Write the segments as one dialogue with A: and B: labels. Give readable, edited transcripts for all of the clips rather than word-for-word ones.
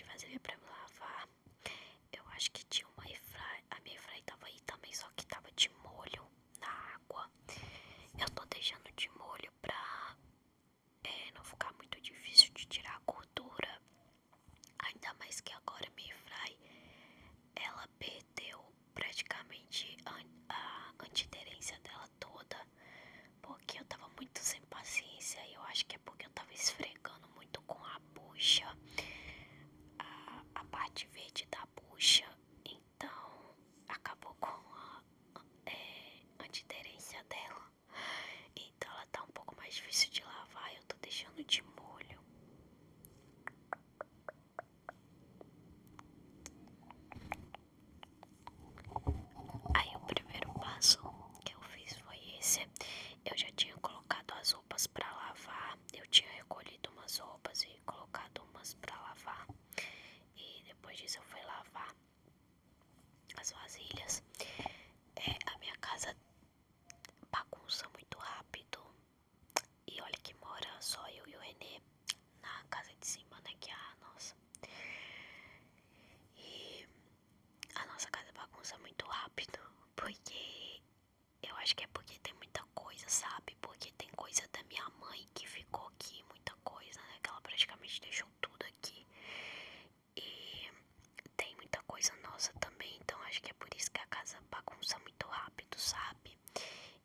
A: de vasilha pra eu lavar. Eu acho que tinha uma airfryer. A minha airfryer tava aí também, só que tava de molho na água. Eu tô deixando de molho pra não ficar muito difícil de tirar a gordura. Ainda mais que agora a minha airfryer, ela perdeu praticamente a antiaderência dela toda. Porque eu tava muito sem paciência. E eu acho que é porque eu tava esfregando muito com a bucha, a parte verde da bucha. Então acabou com a antiaderência dela. Então ela tá um pouco mais difícil de lavar. Eu tô deixando de molho. Aí o primeiro passo que eu fiz foi esse. Eu já tinha colocado as roupas pra lavar. Eu tinha recolhido umas roupas e colocado umas pra lavar. E depois disso eu fui lavar as vasilhas. A minha casa bagunça muito rápido. E olha que mora só eu e o Renê na casa de cima, né? Que é a nossa. E a nossa casa bagunça muito rápido. Porque eu acho que é porque tem muita coisa, sabe? Porque tem coisa da minha mãe que ficou aqui, muita coisa, né? Que ela praticamente deixou tudo aqui. E tem muita coisa nossa também, então acho que é por isso que a casa bagunça muito rápido, sabe?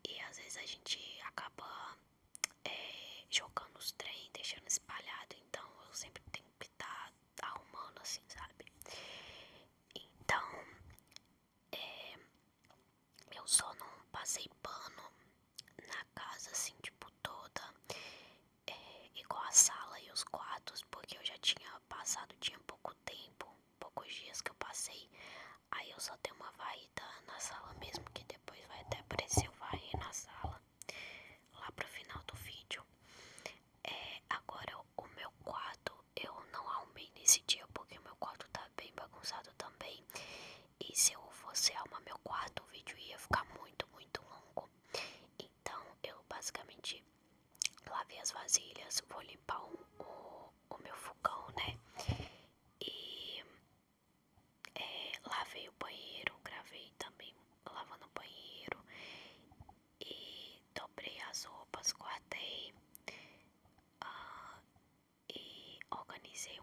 A: E às vezes a gente acaba jogando os trem, deixando espalhado, então eu sempre tenho que estar arrumando assim, sabe? Então, eu só não passei pano na casa assim, tipo, toda, igual a sala e os quartos, porque eu já tinha passado, tinha pouco tempo, poucos dias que eu passei. Aí eu só tenho uma varrida na sala mesmo, que depois vai até aparecer o varrer na sala, lá pro final do vídeo. Agora o meu quarto eu não arrumei nesse dia, porque o meu quarto tá bem bagunçado também. E se eu fosse arrumar meu quarto, o vídeo ia ficar muito, muito longo. Então eu basicamente lavei as vasilhas, vou limpar o meu fogão, né? E lavei o banheiro, gravei também lavando o banheiro. E dobrei as roupas, guardei. E organizei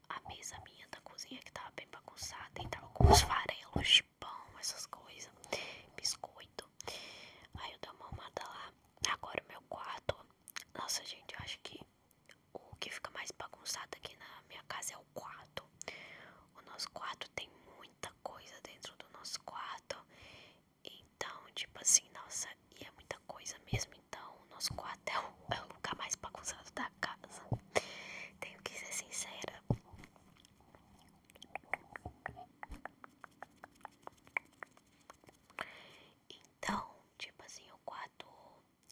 A: a mesa minha da cozinha, que tava bem bagunçada e tava com os farelos de pão, essas coisas, biscoito. Aí eu dei uma arrumada lá. Agora o meu quarto, nossa gente, eu acho que o que fica mais bagunçado aqui na minha casa é o quarto. O nosso quarto tem muita coisa dentro do nosso quarto. Então, tipo assim, nossa, e é muita coisa mesmo. Então, o nosso quarto é o lugar mais bagunçado da casa. Tenho que ser sincera. Então, tipo assim, o quarto,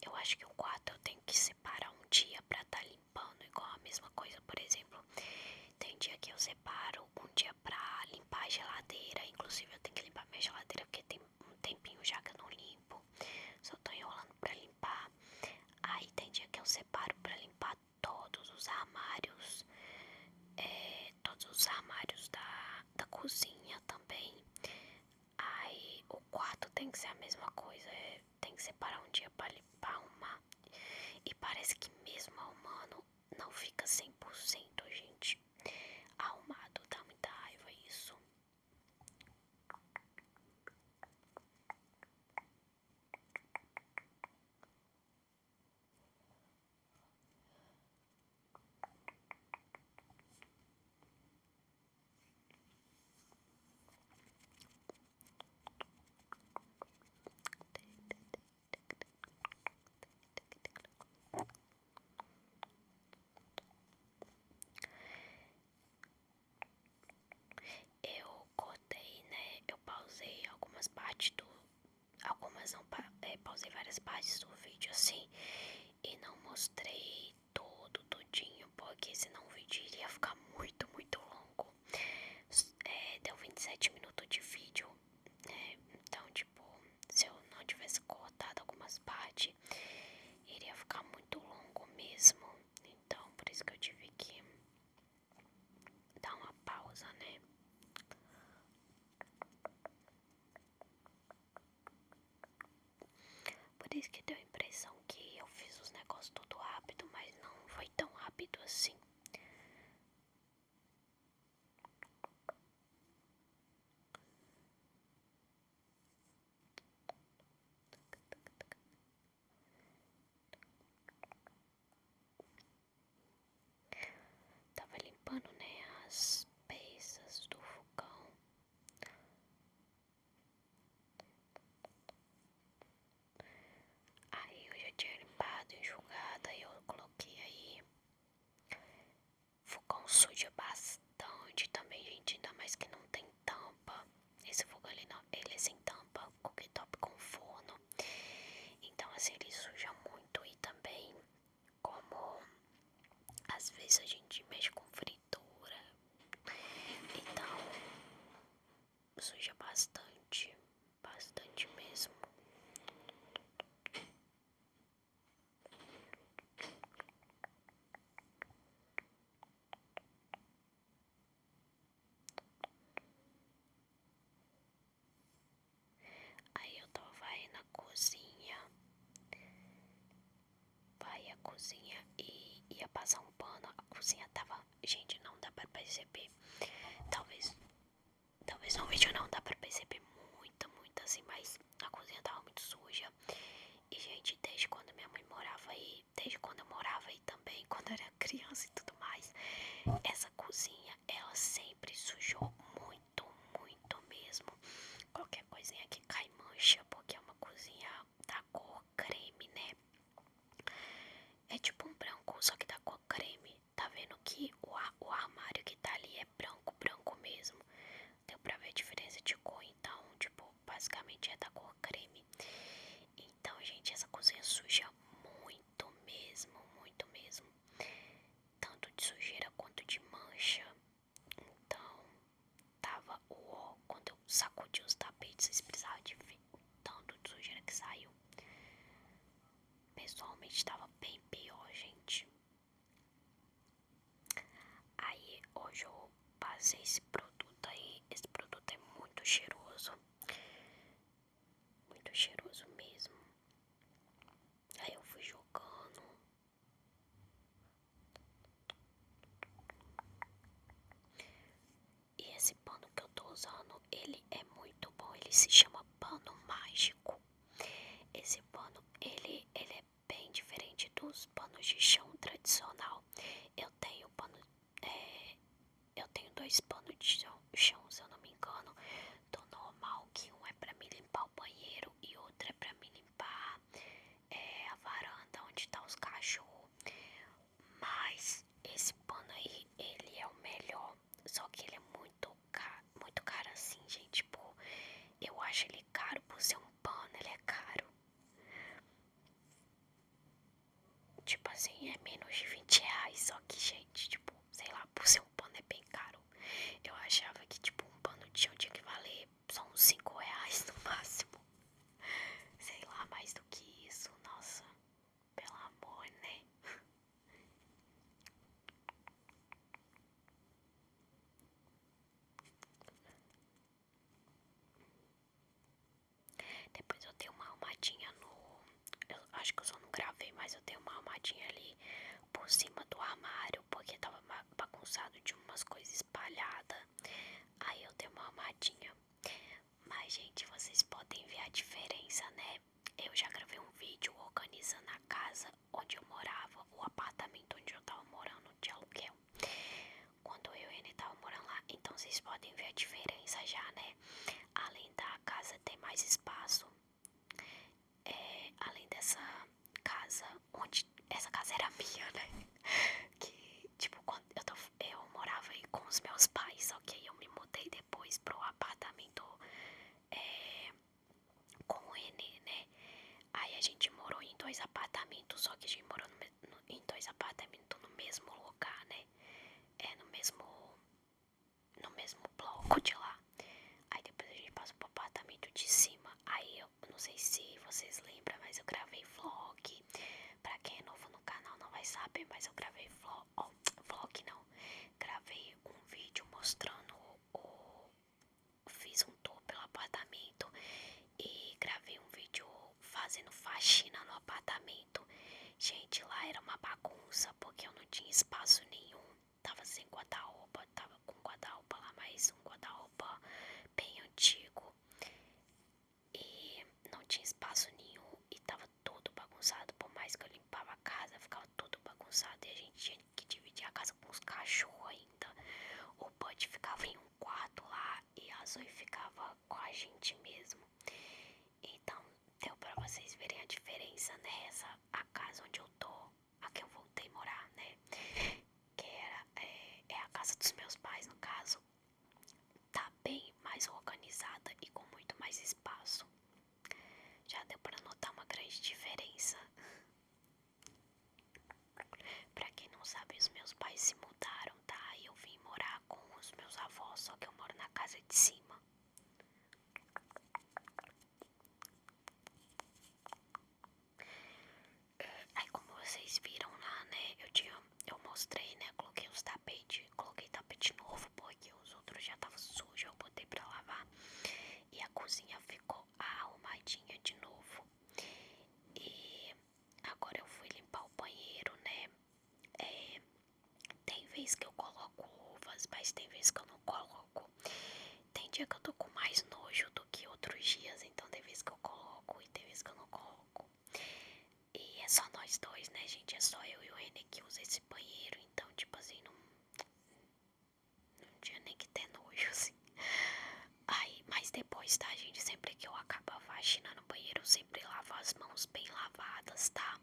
A: eu acho que o quarto eu tenho que separar um dia pra tá limpando, igual a mesma coisa, por exemplo. Tem dia que eu separo um dia pra limpar a geladeira. Inclusive eu tenho que limpar minha geladeira porque tem um tempinho já que eu não limpo. Só tô enrolando pra limpar. Aí tem dia que eu separo pra limpar todos os armários. Todos os armários da cozinha também. Aí o quarto tem que ser a mesma coisa. Tem que separar um dia pra limpar, arrumar. E parece que mesmo arrumando não fica 100%, gente. Arrumado, dá muita raiva isso. Eu cortei, né? Eu pausei algumas partes do. Algumas não, pausei várias partes do vídeo assim. E não mostrei todo, todinho, porque senão o vídeo iria ficar muito, muito longo. Deu 27 minutos de vídeo, né? Então, tipo, se eu não tivesse cortado algumas partes, iria ficar muito longo mesmo. Então, por isso que eu tive que dar cheirosa, né? Por isso que deu a impressão que eu fiz os negócios tudo rápido, mas não foi tão rápido assim. Tava limpando, né, as peças do fogão. Aí eu já tinha limpado, enxugado, aí eu coloquei aí. Fogão suja bastante também, gente, ainda mais que não tem tampa. Esse fogão ali não, ele é sem tampa, cooktop com forno. Então assim, ele suja muito e também como às vezes a gente mexe com fritura, então suja bastante, bastante mesmo. Aí eu tava varrendo a cozinha, vai a cozinha e ia passar um pano. A cozinha tava, gente, não dá pra perceber. Talvez no vídeo não dá pra perceber muito assim, mas a cozinha tava muito suja. E, gente, desde quando minha mãe morava aí, desde quando eu morava aí também, quando eu era criança e tudo mais, essa cozinha, ela sempre sujou muito mesmo. Qualquer coisinha que cai mancha, porque é uma cozinha da cor creme, né? É tipo um branco, só que da cor creme. Tá vendo que o armário que tá ali é branco mesmo. Deu pra ver a diferença de cor, então, tipo, basicamente é da cor creme. Então, gente, essa cozinha suja muito mesmo. Tanto de sujeira quanto de mancha. Então, tava uó. Quando eu sacudi os tapetes, vocês precisavam de ver o tanto de sujeira que saiu. Pessoalmente, tava bem pior, gente. Aí, hoje eu passei esse produto aí. Esse produto é muito cheiroso. Muito cheiroso mesmo. Aí eu fui jogando. E esse pano que eu tô usando, ele é muito bom. Ele se chama pano mágico. Esse pano, ele é bem diferente dos panos de chão tradicional. Eu tenho pano, eu tenho dois panos de chão, se eu não me engano, do normal, que um é pra me limpar o banheiro e outro é pra me limpar a varanda onde tá os cachorros. Mas esse pano aí, ele é o melhor. Só que ele é muito caro assim, gente. Tipo, eu acho ele caro por ser um pano, ele é caro. Tipo assim, é menos de 20 reais. Só que, gente, tipo, sei lá, por ser um pano é bem caro. Eu achava que, tipo, um pano de chão tinha que valer só uns 5 reais no máximo. Sei lá, mais do que isso. Nossa, pelo amor, né? Depois eu dei uma arrumadinha no... Eu acho que eu só não gravei, mas eu dei uma arrumadinha ali por cima do armário, porque tava bagunçado de umas coisas espalhadas. Aí eu dei uma arrumadinha. Mas, gente, vocês podem ver a diferença, né? Eu já gravei um vídeo organizando a casa onde eu morava, o apartamento onde eu tava morando de aluguel. Quando eu e ele tava morando lá, então vocês podem ver a diferença já, né? Além da casa ter mais espaço, além dessa casa, onde essa casa era minha, né? Que, tipo, quando eu morava aí com os meus pais, só que aí eu me mudei depois pro apartamento com o Renê, né? Aí a gente morou em dois apartamentos, só que a gente morou em dois apartamentos no mesmo lugar, né? No mesmo bloco de lá. Aí depois a gente passou pro apartamento de cima. Aí eu não sei se vocês lembram, mas eu gravei vlog. Pra quem é novo no canal não vai saber, mas eu gravei vlog não. Gravei um vídeo espaço nenhum. Tava sem guarda-roupa, tava com guarda-roupa lá, mas um guarda-roupa bem antigo. E não tinha espaço nenhum e tava tudo bagunçado. Por mais que eu limpava a casa, ficava tudo bagunçado. E a gente tinha que dividir a casa com os cachorros ainda. O Bud ficava em um quarto lá e a Zoe ficava com a gente mesmo. Então deu pra vocês verem a diferença, né? A casa onde eu tô, a que eu voltei morar, né? Que é a casa dos meus pais, no caso. Tá bem mais organizada e com muito mais espaço. Já deu pra notar uma grande diferença. Pra quem não sabe, os meus pais se mudaram, tá? E eu vim morar com os meus avós, só que eu moro na casa de cima. Aí como vocês viram lá, né? Eu mostrei, né? Coloquei os tapetes, coloquei tapete novo porque os outros já estavam sujos, eu botei pra lavar. E a cozinha ficou arrumadinha de novo. E agora eu fui limpar o banheiro, né? Tem vez que eu coloco luvas, mas tem vez que eu não coloco. Tem dia que eu tô com mais nojo do que outros dias, então tem vez que eu coloco e tem vez que eu não coloco. E é só nós dois, né, gente? É só eu e o René que usa esse banheiro, então, tipo assim, não tinha nem que ter nojo, assim. Aí, mas depois, tá, gente? Sempre que eu acabo a faxina no banheiro, eu sempre lavo as mãos bem lavadas, tá?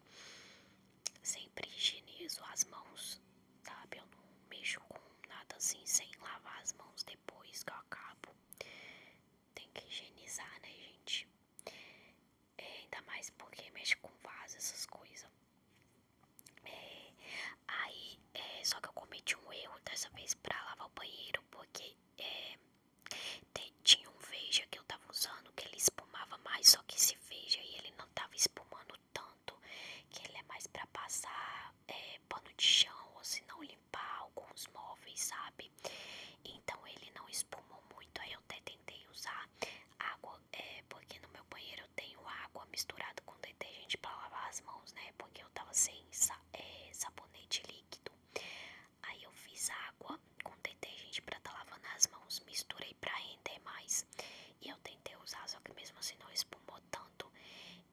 A: Sempre higienizo as mãos, sabe? Eu não mexo com nada assim sem lavar as mãos depois que eu acabo. Tem que higienizar, né, gente? Ainda mais porque mexe com vaso, essas coisas. Só que eu cometi um erro dessa vez pra lavar o banheiro, porque tinha um Veja que eu tava usando que ele espumava mais, só que esse Veja aí ele não tava espumando tanto, que ele é mais pra passar pano de chão ou se não limpar alguns móveis, sabe? Então ele não espumou muito, aí eu até tentei usar água, porque no meu banheiro eu tenho água misturada com detergente pra lavar as mãos, né? Porque eu tava sem sabonete líquido. Aí eu fiz água com detergente pra tá lavando as mãos, misturei pra render mais. E eu tentei usar, só que mesmo assim não espumou tanto.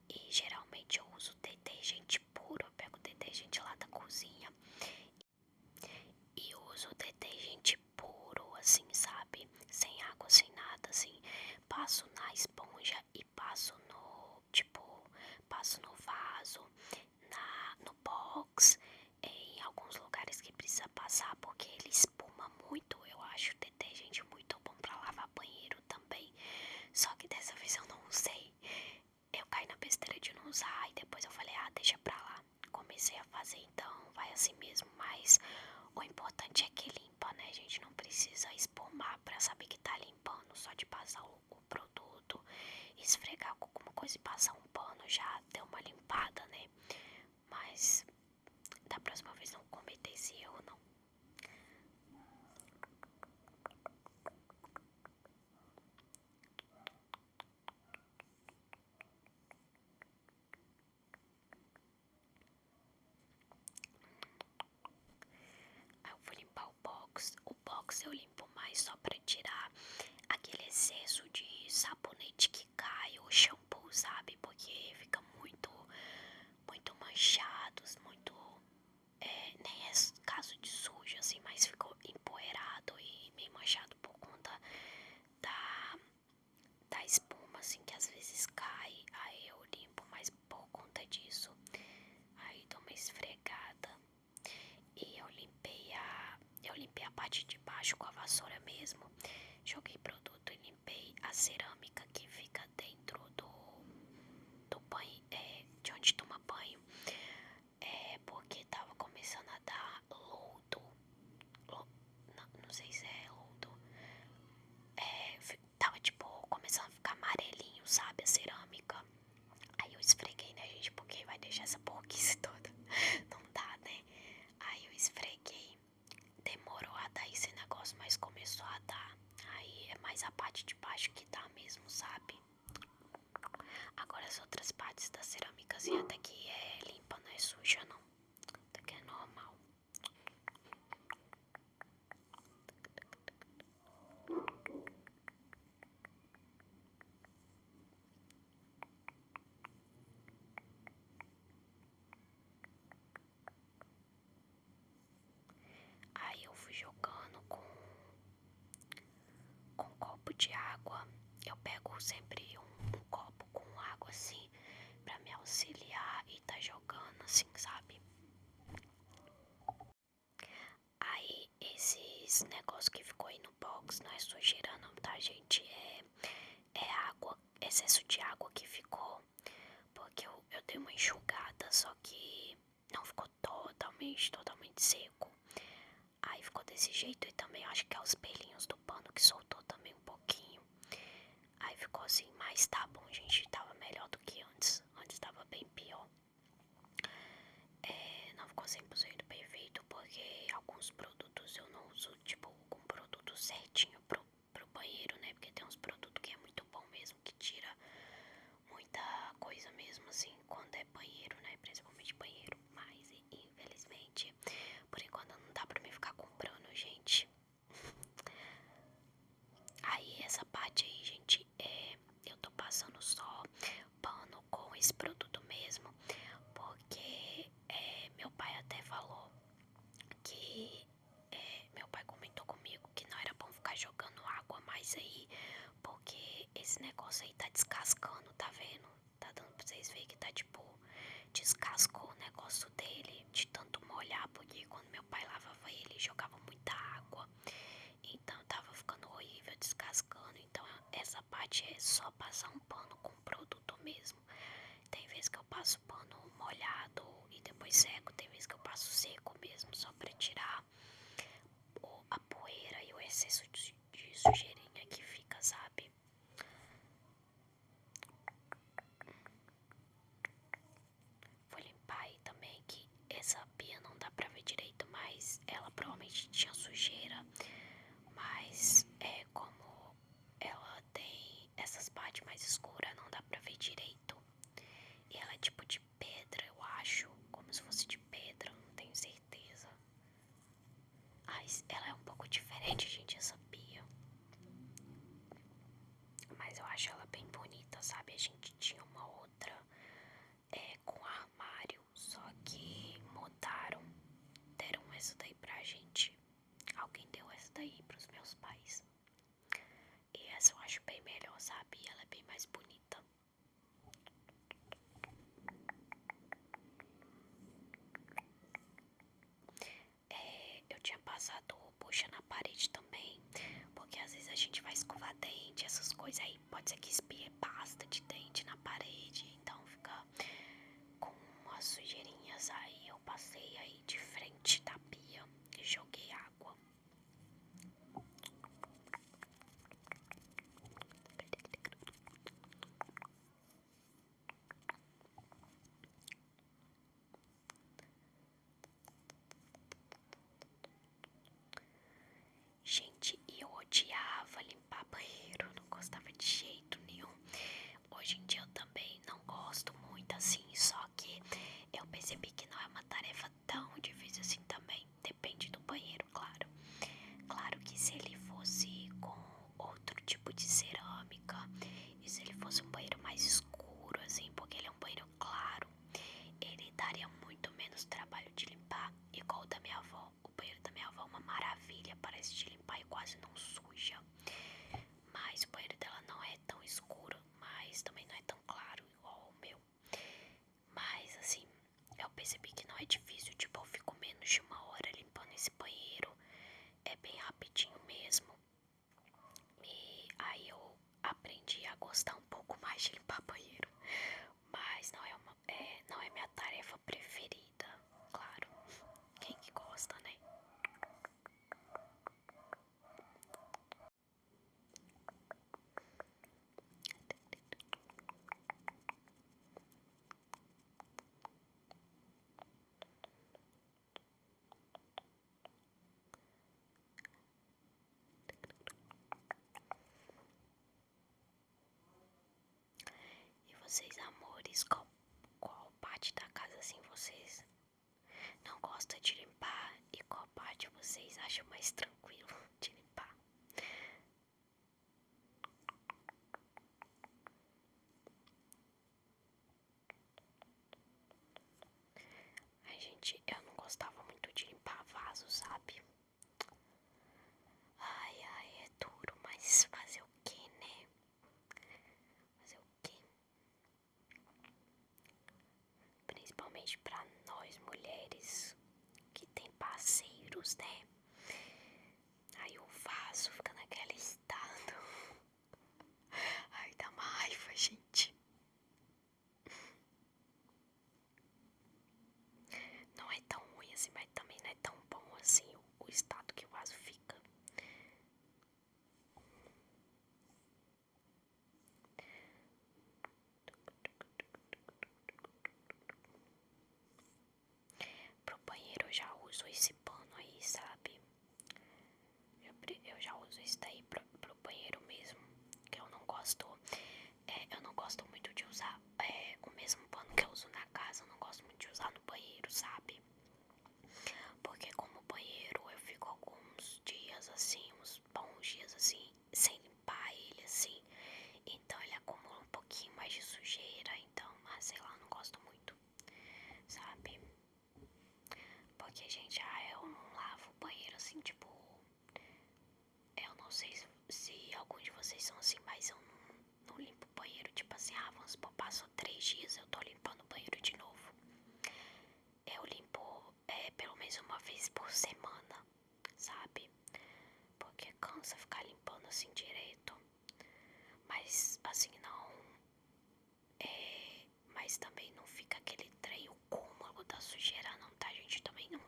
A: E geralmente eu uso detergente puro, eu pego detergente lá da cozinha e uso detergente puro, assim, sabe? Sem água, sem nada, assim. Passo na esponja e passo passo no vaso, no box, em alguns lugares que precisa passar, porque ele espuma muito. Eu acho o detergente muito bom pra lavar banheiro também. Só que dessa vez eu não usei. Eu caí na besteira de não usar e depois eu falei, deixa pra lá. Comecei a fazer, então vai assim mesmo, mas o importante é que limpa, né? A gente não precisa espumar pra saber que tá limpando, só de passar o produto, esfregar com alguma coisa e passar um pano já deu uma limpada, né? Mas da próxima vez não cometer esse erro, não. Aí eu vou limpar o box. O box eu limpo mais só pra tirar aquele excesso de sabonete que cai ou shampoo, sabe? Porque fica muito manchados, muito. Nem é caso de sujo assim, mas ficou empoeirado e meio manchado por conta da, da espuma, assim, que às vezes cai. Aí eu limpo, mas por conta disso. Aí dou uma esfregada. E eu limpei a parte de baixo com a vassoura mesmo. Joguei produto e limpei a cerâmica que fica dentro do banho, de onde toma banho. Porque tava começando a dar lodo. Não sei se é lodo. Tava tipo começando a ficar amarelinho, sabe? A cerâmica. Aí eu esfreguei, né, gente? Porque vai deixar essa porquice toda. Não dá, né? Aí eu esfreguei. Demorou a dar esse negócio, mas começou a dar. Aí é mais a parte de baixo que dá mesmo. de água, eu pego sempre um copo com água assim pra me auxiliar e tá jogando assim, sabe? Aí esses negócios que ficou aí no box não é sujeira não, tá, gente? É água, excesso de água que ficou. Porque eu dei uma enxugada, só que não ficou totalmente seco. Aí ficou desse jeito e também acho que é os pelinhos do pano que soltou também um pouquinho. Aí ficou assim, mas tá bom, gente, tava melhor do que antes. Antes tava bem pior. Não ficou 100% perfeito porque alguns produtos eu não uso, tipo, com produto certinho pro banheiro, né? Porque tem uns produtos que é muito bom mesmo, que tira muita coisa mesmo, assim, quando é banheiro, né? Principalmente banheiro. Mas, infelizmente, por enquanto não dá pra mim ficar comprando, gente. Aí, essa parte aí, gente, eu tô passando só pano com esse produto mesmo. Porque meu pai até falou que meu pai comentou comigo que não era bom ficar jogando água mais aí, porque esse negócio aí tá descascando, tá vendo? Tá dando pra vocês verem que tá tipo, descascou o negócio dele de tanto molhar, porque quando meu pai lavava ele jogava muita água, então tava ficando horrível, descascando. Então essa parte é só passar um pano com produto mesmo. Tem vezes que eu passo pano molhado e depois seco, tem vezes que eu passo seco mesmo, só pra tirar a poeira e o excesso de sujeirinha que fica, sabe? Vou limpar aí também, que essa pia não dá pra ver direito, mas ela provavelmente tinha sujeira. Mas como ela tem essas partes mais escuras, não dá pra ver direito. E ela é tipo de pedra, eu acho. Como se fosse de pedra, não tenho certeza. Mas ela é um pouco diferente, gente, essa pia. Mas eu acho ela bem bonita, sabe? A gente tinha uma outra com armário, só que mudaram. Deram essa daí pra gente. Alguém deu essa daí pros meus pais. E essa eu acho bem melhor, sabe? Ela é bem mais bonita. Eu tinha passado bucha na parede também, porque às vezes a gente vai escovar dente, essas coisas aí, pode ser que espirre pasta de dente na parede, então fica com umas sujeirinhas. Aí eu passei aí de frente da pia e joguei água. Gente, eu odiava limpar banheiro, não gostava de jeito nenhum. Hoje em dia eu também não gosto muito assim, só que eu percebi que não é uma tarefa tão difícil assim também. Depende do banheiro, claro. Claro que se ele fosse com outro tipo de cerâmica e se ele fosse um banheiro mais escuro, assim, porque ele é um banheiro claro, ele daria muito menos trabalho de limpar, igual o da minha avó. O banheiro da minha avó é uma maravilha, parece de limpar e quase não suja. Mas o banheiro dela não é tão escuro, mas também não é tão claro igual o meu. Mas assim, eu percebi que não é difícil, tipo, eu fico menos de uma hora limpando esse banheiro. É bem rapidinho mesmo. E aí eu aprendi a gostar um pouco mais de limpar banheiro. Mas não é minha tarefa preferida, claro. Quem que gosta, né? E vocês, amores, qual parte da casa assim vocês não gostam de limpar? E qual parte vocês acham mais tranquilo de limpar? Ai, gente, eu não gostava muito de limpar vaso, sabe? Ai, é duro, mas fazer o quê? banheiros, né? Aí o vaso fica naquele estado. Ai, dá uma raiva, gente. Não é tão ruim assim, mas também não é tão bom assim o estado que o vaso fica. Pro banheiro eu já uso esse pano aí, sabe? Eu já uso esse daí pro banheiro mesmo. Que eu não gosto. Eu não gosto muito de usar o mesmo pano que eu uso na casa. Eu não gosto muito de usar no banheiro, sabe? Porque como banheiro eu fico alguns dias assim, uns bons dias assim, sem limpar ele assim. Então ele acumula um pouquinho mais de sujeira. Então, sei lá, não gosto muito, sabe? Porque, gente, eu não lavo o banheiro assim, tipo. Eu não sei se alguns de vocês são assim, mas eu não limpo o banheiro. Tipo assim, vamos supor, passou 3 dias, eu tô limpando o banheiro de novo. Eu limpo pelo menos uma vez por semana, sabe? Porque cansa ficar limpando assim direto. Mas assim não. Mas também não fica aquele trem, o cúmulo da sujeira, não, tá, gente? Também não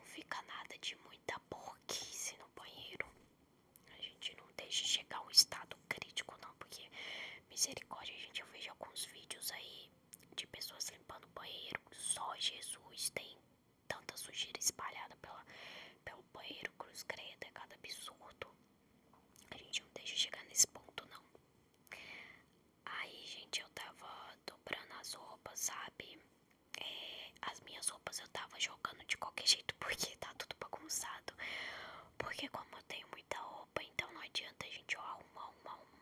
A: fica nada de muita porquice no banheiro. A gente não deixa chegar a um estado crítico, não, porque misericórdia, gente, eu vejo alguns vídeos aí de pessoas limpando o banheiro. Só Jesus tem tanta sujeira espalhada pelo banheiro, cruz credo, é cada absurdo. A gente não deixa chegar nesse ponto, não. Aí, gente, eu tava dobrando as roupas, sabe? As minhas roupas eu tava jogando de qualquer jeito porque tá tudo bagunçado. Porque como eu tenho muita roupa, então não adianta a gente arrumar,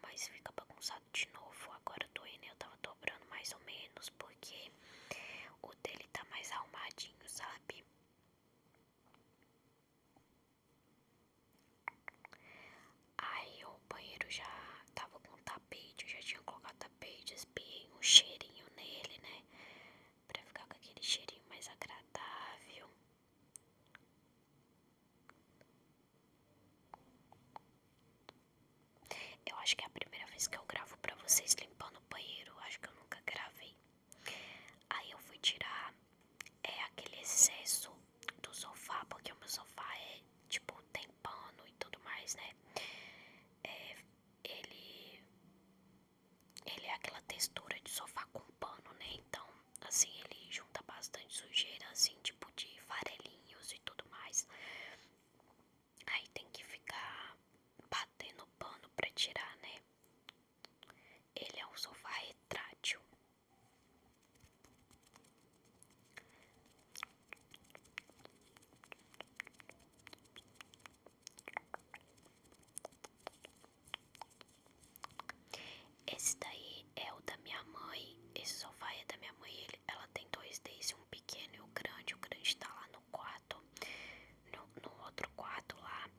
A: mas fica bagunçado de novo. Agora do Enel eu tava dobrando mais ou menos porque o dele tá mais arrumadinho, sabe? Aí o banheiro já tava com tapete, eu já tinha colocado tapete, espiei um cheirinho nele, né? Pra ficar com aquele cheirinho mais agradável. Eu acho que é a primeira vez que eu gravo pra vocês limpando o banheiro. Eu acho que eu nunca gravei. Aí eu fui tirar aquele excesso do sofá, porque o meu sofá tipo, tem pano e tudo mais, né? Ele é aquela textura de sofá com pano, né? Então, assim, ele junta bastante sujeira, assim, tipo de farelinhos e tudo mais. Aí tem que ficar batendo pano pra tirar, né? Ele é um sofá retrátil. Esse daí é o da minha mãe. Esse sofá é da minha mãe. Ela tem dois desses, um pequeno e o grande. O grande tá lá no quarto, no outro quarto lá.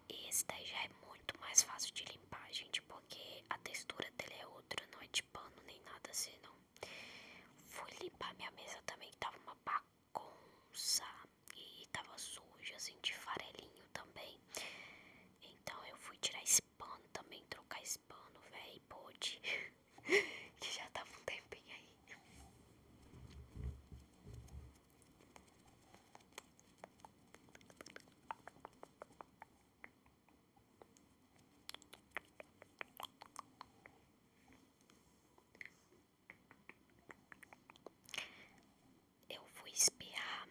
A: E esse daí já é muito mais fácil de limpar, gente, porque a textura dele é outra, não é de pano nem nada assim, não. Fui limpar minha mesa também, que tava uma bagunça e tava suja, assim, de farelinho também. Então eu fui tirar esse pano também, trocar esse pano, véi, pôde. Que já tava um tempinho aí. Eu fui espirrar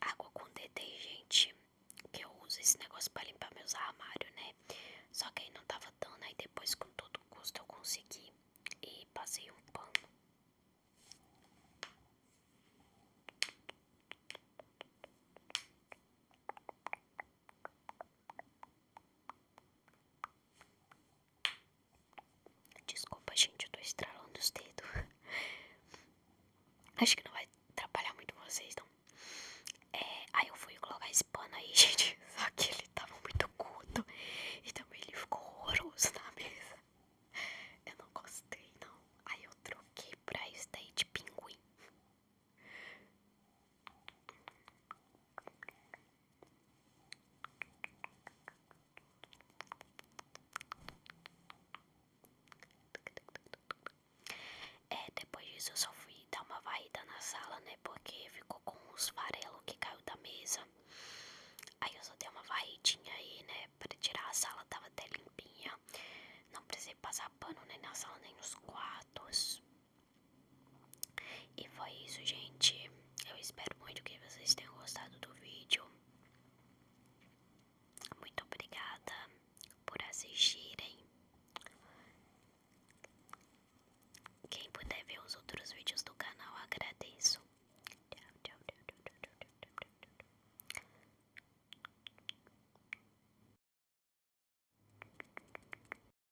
A: água com detergente, que eu uso esse negócio pra limpar meus armários, né? Só que aí não tava dando, aí depois com todo custo eu consegui e passei um pano. Desculpa, gente, eu tô estralando os dedos. Acho que não vai atrapalhar muito vocês, não. Aí eu fui colocar esse pano aí, gente. Só que ele tava muito curto. E também ele ficou horroroso na mesa. Eu não gostei, não. Aí eu troquei pra esse daí de pinguim. isso, eu só fui dar uma varrida na sala, né? Porque ficou com uns